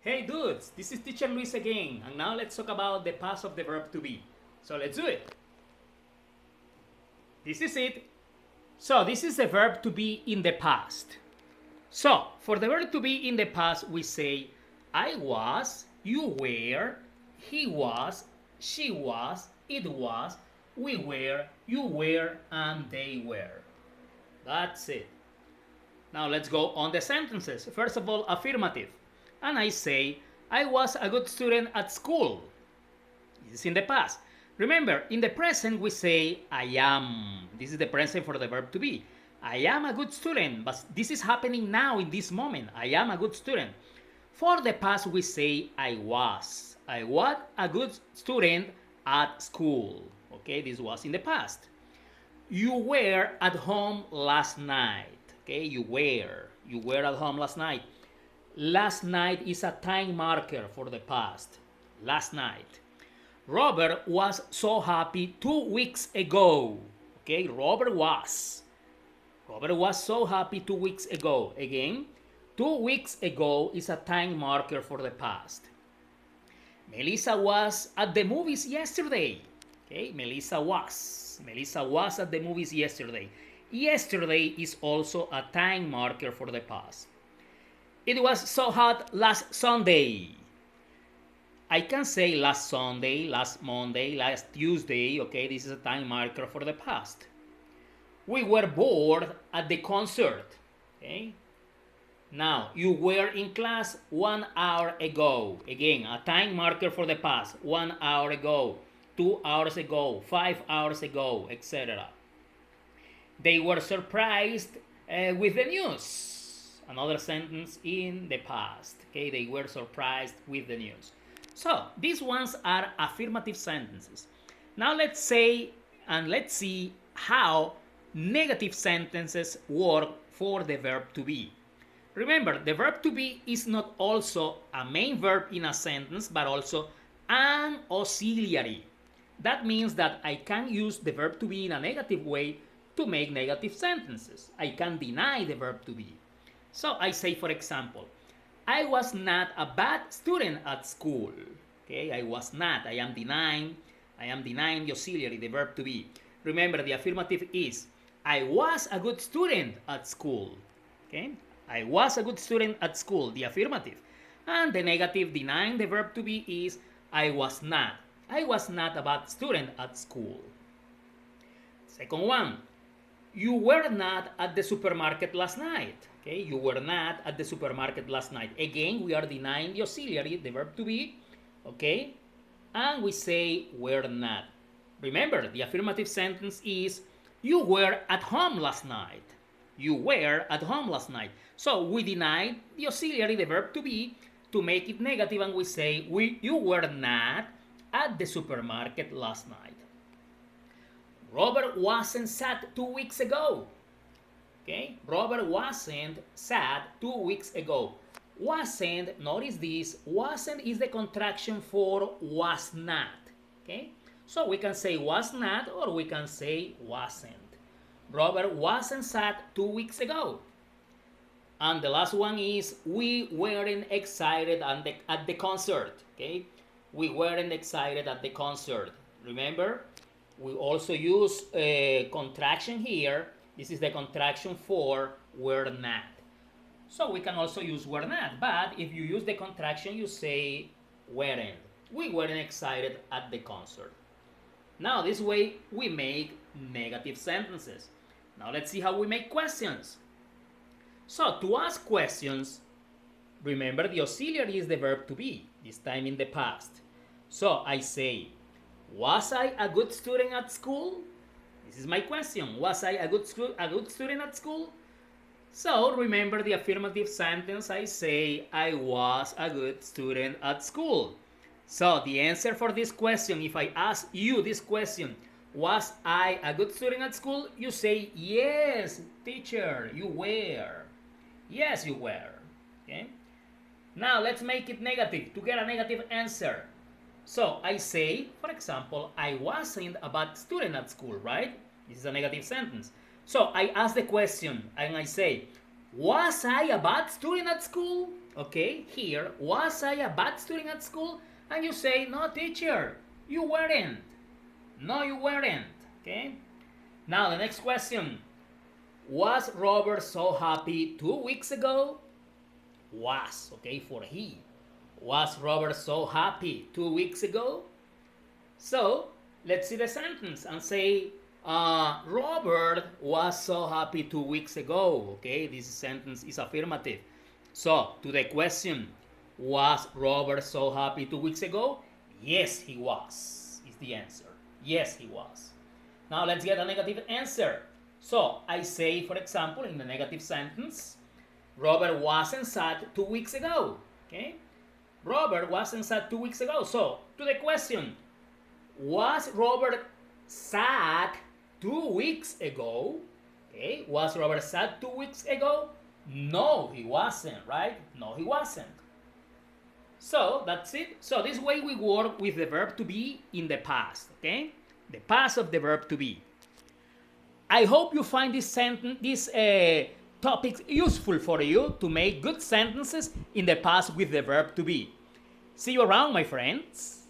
Hey dudes, this is teacher Luis again, and now let's talk about the past of the verb to be. So let's do it. This is it. So this is the verb to be in the past. So for the verb to be in the past, we say I was, you were, he was, she was, it was, we were, you were, and they were. That's it. Now let's go on the sentences. First of all, affirmative. And I say, I was a good student at school. This is in the past. Remember, in the present we say, I am. This is the present for the verb to be. I am a good student, but this is happening now in this moment. I am a good student. For the past we say, I was. I was a good student at school. Okay, this was in the past. You were at home last night. Okay, you were at home last night. Last night is a time marker for the past. Last night. Robert was so happy 2 weeks ago. Okay, Robert was so happy 2 weeks ago. Again, 2 weeks ago is a time marker for the past. Melissa was at the movies yesterday. Okay, Melissa was at the movies yesterday. Yesterday is also a time marker for the past. It was so hot last Sunday. I can say last Sunday, last Monday, last Tuesday. Okay, this is a time marker for the past. We were bored at the concert. Okay. Now, you were in class 1 hour ago. Again, a time marker for the past. 1 hour ago, 2 hours ago, 5 hours ago, etc. They were surprised with the news. Another sentence in the past. Okay, they were surprised with the news. So these ones are affirmative sentences. Now let's say and let's see how negative sentences work for the verb to be. Remember, the verb to be is not also a main verb in a sentence, but also an auxiliary. That means that I can use the verb to be in a negative way to make negative sentences. I can deny the verb to be. So I say, for example, I was not a bad student at school. Okay, I was not. I am denying the auxiliary, the verb to be. Remember, the affirmative is I was a good student at school. Okay, I was a good student at school, the affirmative. And the negative, denying the verb to be, is I was not. I was not a bad student at school. Second one, you were not at the supermarket last night. Okay, you were not at the supermarket last night. Again, we are denying the auxiliary, the verb to be. Okay, and we say were not. Remember, the affirmative sentence is you were at home last night. You were at home last night. So we deny the auxiliary, the verb to be, to make it negative, and we say you were not at the supermarket last night. Robert wasn't sad 2 weeks ago. Okay, Robert wasn't sad 2 weeks ago. Wasn't, notice this, wasn't is the contraction for was not. Okay, so we can say was not or we can say wasn't. Robert wasn't sad 2 weeks ago. And the last one is we weren't excited at the concert. Okay, we weren't excited at the concert. Remember, we also use a contraction here. This is the contraction for were not. So we can also use were not, but if you use the contraction, you say weren't. We weren't excited at the concert. Now this way we make negative sentences. Now let's see how we make questions. So to ask questions, remember the auxiliary is the verb to be, this time in the past. So I say, was I a good student at school? This is my question. Was I a good student at school? So remember the affirmative sentence. I say I was a good student at school. So the answer for this question, if I ask you this question, was I a good student at school? You say yes, teacher, you were. Yes, you were. Okay. Now let's make it negative to get a negative answer. So I say, for example, I wasn't a bad student at school, right? This is a negative sentence. So I ask the question and I say, was I a bad student at school? okay, here, was I a bad student at school? And you say, no, teacher, you weren't. No, you weren't. Okay? Now, the next question. Was Robert so happy 2 weeks ago? Was, okay, for he. Was Robert so happy 2 weeks ago? So, let's see the sentence and say, Robert was so happy 2 weeks ago. Okay, this sentence is affirmative. So, to the question, was Robert so happy 2 weeks ago? Yes, he was, is the answer. Yes, he was. Now, let's get a negative answer. So, I say, for example, in the negative sentence, Robert wasn't sad 2 weeks ago. Okay? Robert wasn't sad 2 weeks ago. So, to the question, was Robert sad 2 weeks ago? Okay, was Robert sad 2 weeks ago? No, he wasn't, right? No, he wasn't. So, that's it. So, this way we work with the verb to be in the past, okay? The past of the verb to be. I hope you find this sentence, this topics useful for you to make good sentences in the past with the verb to be. See you around, my friends.